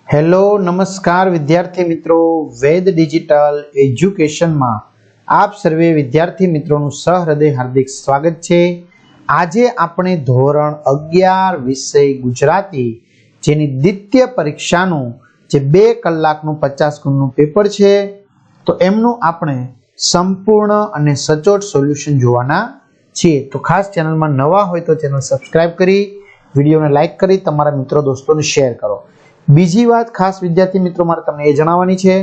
Hello નમસ્કાર વિદ્યાર્થી મિત્રો, વેદ ડિજિટલ એજ્યુકેશનમાં આપ સર્વે વિદ્યાર્થી મિત્રોનું સહૃદય હાર્દિક સ્વાગત છે। આજે આપણે ધોરણ 11 વિષય ગુજરાતી જેની દ્વિતીય પરીક્ષાનું જે 2 કલાકનું 50 ગુણનું પેપર છે તો એમનું આપણે સંપૂર્ણ અને સચોટ સોલ્યુશન જોવાના છીએ। તો ખાસ ચેનલમાં નવા હોય તો ચેનલ સબસ્ક્રાઇબ કરી વિડીયોને લાઈક કરી તમારા મિત્રો દોસ્તોને શેર કરો। બીજી વાત ખાસ વિદ્યાર્થી મિત્રો મારે તમને એ જણાવવાની છે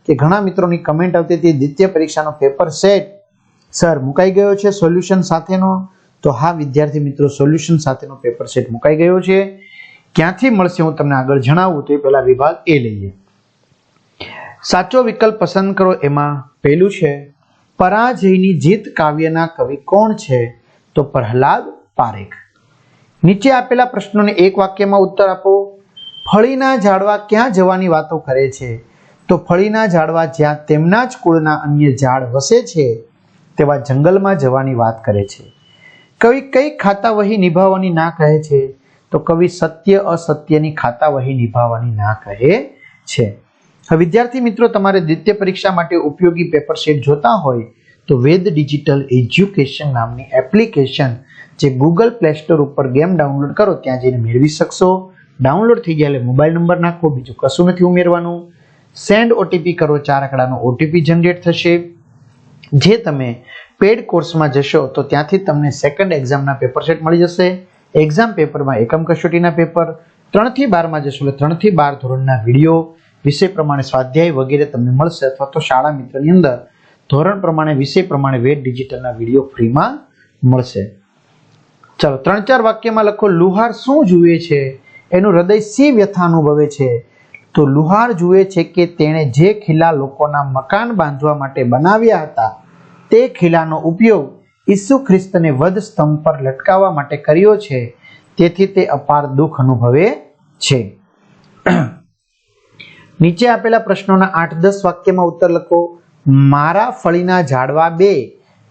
કે ઘણા મિત્રોની કમેન્ટ આવતી હતી દ્વિતીય પરીક્ષાનો પેપર સેટ સર મુકાઈ ગયો છે સોલ્યુશન સાથેનો। તો હા વિદ્યાર્થી મિત્રો, સોલ્યુશન સાથેનો પેપર સેટ મુકાઈ ગયો છે। ક્યાંથી મળશે હું તમને આગળ જણાવું તો એ પહેલા વિભાગ એ લઈએ। સાચો વિકલ્પ પસંદ કરો। એમાં પહેલું છે પરાજયની જીત કાવ્યના કવિ કોણ છે? તો પ્રહલાદ પારેખ। નીચે આપેલા પ્રશ્નોને એક વાક્યમાં ઉત્તર આપો। ફળીના ઝાડવા ક્યાં જવાની વાતો કરે છે? તો ફળીના ઝાડવા જ્યાં તેમના જ કુળના અન્ય ઝાડ વસે છે તેવા જંગલમાં જવાની વાત કરે છે। કવિ કઈ ખાતાવહી નિભાવવાની ના કહે છે? તો કવિ સત્ય અસત્યની ખાતાવહી નિભાવવાની ના કહે છે। હવે વિદ્યાર્થી મિત્રો, તમારે દ્વિતીય પરીક્ષા માટે ઉપયોગી પેપર સેટ જોતા હોય તો વેદ ડિજિટલ એજ્યુકેશન નામની એપ્લિકેશન જે ગૂગલ પ્લે સ્ટોર ઉપર ગેમ ડાઉનલોડ કરો ત્યાં જઈને મેળવી શકશો। ડાઉનલોડ થઈ ગયા એટલે મોબાઈલ નંબર નાખો, બીજું કશું નથી ઉમેરવાનું। સેન્ડ ઓટીપી કરો, 4 આંકડાનો ઓટીપી જનરેટ થશે। જે તમે પેડ કોર્સમાં જશો તો ત્યાંથી તમને સેકન્ડ એક્ઝામના પેપર સેટ મળી જશે। એક્ઝામ પેપરમાં એકમ કસોટીના પેપર, 3 થી 12 માં જશો એટલે 3 થી 12 ધોરણના વિડીયો, વિષય પ્રમાણે સ્વાધ્યાય વગેરે તમને મળશે, અથવા તો શાળા મિત્રની અંદર ધોરણ પ્રમાણે વિષય પ્રમાણે વેદ ડિજિટલના વિડીયો ફ્રીમાં મળશે। ચલો 3-4 વાક્યમાં લખો। લુહાર શું જુએ છે? એનું હૃદય સી વ્યથા અનુભવે છે? તો લુહાર જુએ છે કે તેણે જે ખીલા લોકોના મકાન બાંધવા માટે બનાવ્યા હતા તે ખીલાનો ઉપયોગ ઈસુ ખ્રિસ્તને વધ સ્તંભ પર લટકાવવા માટે કર્યો છે, તેથી તે અપાર દુઃખ અનુભવે છે। નીચે આપેલા પ્રશ્નોના 8-10 વાક્યમાં ઉત્તર લખો। મારા ફળીના ઝાડવા 2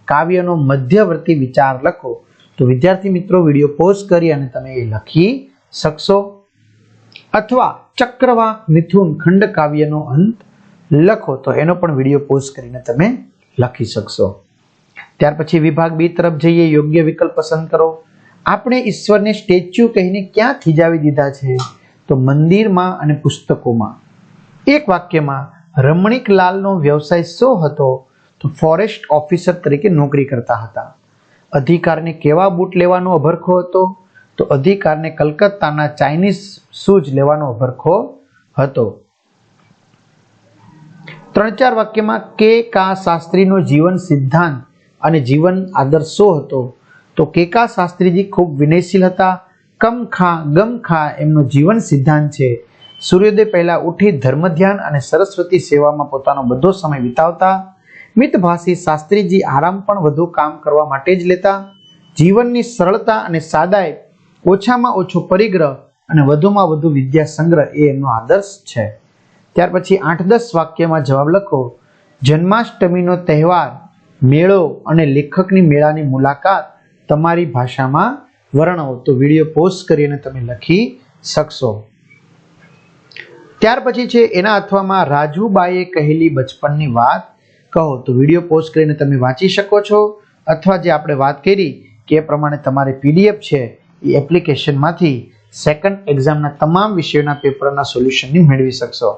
કાવ્યનો મધ્યવર્તી વિચાર લખો। તો વિદ્યાર્થી મિત્રો, વિડીયો પોઝ કરી અને તમે એ લખી શકશો, અથવા ચક્રવાક મિથુન ખંડ કાવ્યનો અંત લખો તો એનો પણ વિડીયો પોઝ કરીને તમે લખી શકશો। ત્યાર પછી વિભાગ બી તરફ જઈએ। યોગ્ય વિકલ્પ પસંદ કરો। આપણે ઈશ્વરને સ્ટેચ્યુ કહીને ક્યાં થીજાવી દીધા છે? તો મંદિરમાં અને પુસ્તકોમાં। એક વાક્યમાં રમણીકલાલનો વ્યવસાય શું હતો? તો ફોરેસ્ટ ઓફિસર તરીકે નોકરી કરતા હતા। અધિકારને કેવા બૂટ લેવાનો અભરખો હતો? તો અધિકારને કલકત્તાના ચાઇનીઝ શૂઝ લેવાનો અભરખો હતો। 3-4 વાક્યમાં કે કા શાસ્ત્રીનો જીવન સિદ્ધાંત અને જીવન આદર્શ શું હતો? તો કે કા શાસ્ત્રીજી ખૂબ વિનયશીલ હતા। કમ ખા ગમ ખા એમનો જીવન સિદ્ધાંત છે। સૂર્યોદય પહેલા ઉઠી ધર્મ ધ્યાન અને સરસ્વતી સેવામાં પોતાનો બધો સમય વિતાવતા। મિતભાષી શાસ્ત્રીજી આરામ પણ વધુ કામ કરવા માટે જ લેતા। જીવનની સરળતા અને સાદાઈ, ઓછામાં ઓછો પરિગ્રહ અને વધુમાં વધુ વિદ્યા સંગ્રહ એ એમનો આદર્શ છે। ત્યાર પછી 8-10 વાક્યમાં જવાબ લખો। જન્માષ્ટમીનો તહેવાર, મેળો અને લેખકની મેળાની મુલાકાત તમારી ભાષામાં વર્ણવો તો વિડીયો પોઝ કરીને તમે લખી શકશો। ત્યાર પછી છે એના અથવામાં રાજુબાઈએ કહેલી બચપનની વાત કહો તો વિડીયો પોઝ કરીને તમે વાંચી શકો છો, અથવા જે આપણે વાત કરી કે એ પ્રમાણે તમારે પીડીએફ છે એ એપ્લિકેશનમાંથી સેકન્ડ એક્ઝામના તમામ વિષયોના પેપરના સોલ્યુશનની મેળવી શકશો।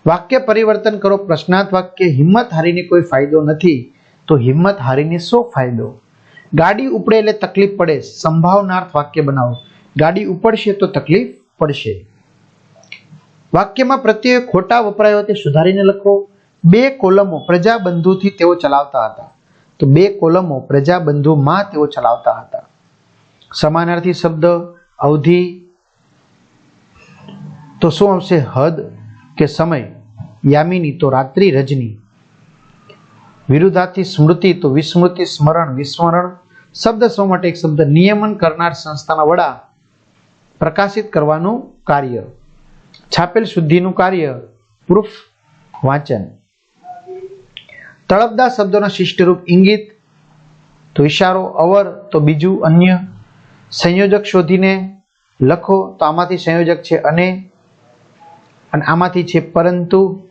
વાક્ય પરિવર્તન કરો। પ્રશ્નાર્થ વાક્ય હિંમત હારીને કોઈ ફાયદો નથી, તો હિંમત હારીને શો ફાયદો? ગાડી ઉપડે એટલે તકલીફ પડે, સંભાવનાર્થ વાક્ય બનાવો। ગાડી ઉપડશે તો તકલીફ પડશે। વાક્યમાં પ્રત્યય ખોટા વપરાયો તે સુધારીને લખો। 2 કોલમો પ્રજાબંધુથી તેઓ ચલાવતા હતા, તો 2 કોલમો પ્રજાબંધુમાં તેઓ ચલાવતા હતા। સમાનાર્થી શબ્દ અવધિ તો શું આવશે? હદ કે સમય। યામિની તો રાત્રિ રજની। વિરુદ્ધાર્થી સ્મૃતિ તો વિસ્મૃતિ સ્મરણ વિસ્મરણ। શબ્દ સ્વ માટે એક શબ્દ નિયમન કરનાર સંસ્થાના વડા, પ્રકાશિત કરવાનું કાર્ય। છાપેલ શુદ્ધિનું કાર્ય પ્રૂફ વાંચન। તળપદા શબ્દોના શિષ્ટરૂપ ઇંગિત તો ઇશારો, અવર તો બીજું અન્ય। સંયોજક શોધીને લખો તો આમાંથી સંયોજક છે અને। અને આમાંથી છે પરંતુ.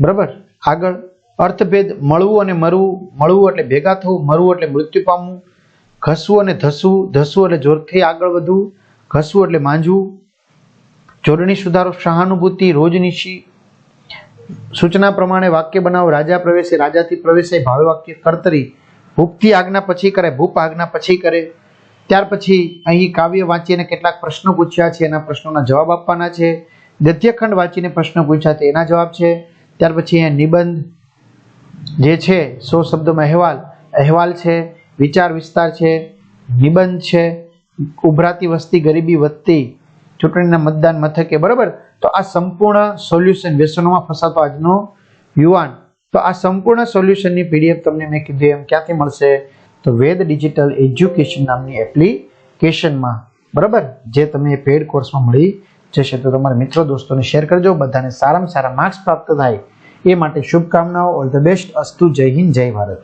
બરાબર. આગળ અર્થભેદ મળવું અને મરવું. મળવું એટલે ભેગા થવું, મરવું એટલે મૃત્યુ પામવું. ઘસવું અને ધસવું. ધસવું એટલે જોરથી આગળ વધવું, ઘસવું એટલે માંજવું. જોડણી સુધારો, સહાનુભૂતિ, રોજનીશી. સૂચના પ્રમાણે વાક્ય બનાવો. રાજા પ્રવેશે, રાજાથી પ્રવેશે. ભાવે વાક્ય કર્તરી. ભૂપથી આજ્ઞા પછી કરે, ભૂપ આજ્ઞા પછી કરે. ત્યાર પછી અહીં કાવ્ય વાંચીને કેટલાક પ્રશ્નો પૂછ્યા છે, એના પ્રશ્નોના જવાબ આપવાના છે. ગદ્યખંડ વાંચીને પ્રશ્ન પૂછ્યા છે, એના જવાબ છે. ત્યાર પછી અહીંયા નિબંધ જે છે 100 શબ્દોમાં અહેવાલ. અહેવાલ છે, વિચાર વિસ્તાર છે, નિબંધ છે, ઉભરાતી વસ્તી, ગરીબી વધતી, ચૂંટણીના મતદાન મથકે. બરાબર. તો આ સંપૂર્ણ સોલ્યુશન, વ્યસનોમાં ફસાતો આજનો યુવાન. તો આ સંપૂર્ણ સોલ્યુશનની પીડીએફ તમને મેં કીધું એમ ક્યાંથી મળશે? તો વેદ ડિજિટલ એજ્યુકેશન નામની એપ્લિકેશનમાં. બરાબર. જે તમને પેડ કોર્સમાં મળી જશે. તો તમારા મિત્રો દોસ્તોને શેર કરજો. બધાને સારામાં સારા માર્ક્સ પ્રાપ્ત થાય એ માટે શુભકામનાઓ. All the best. અસ્તુ. જય હિન્દ, જય ભારત.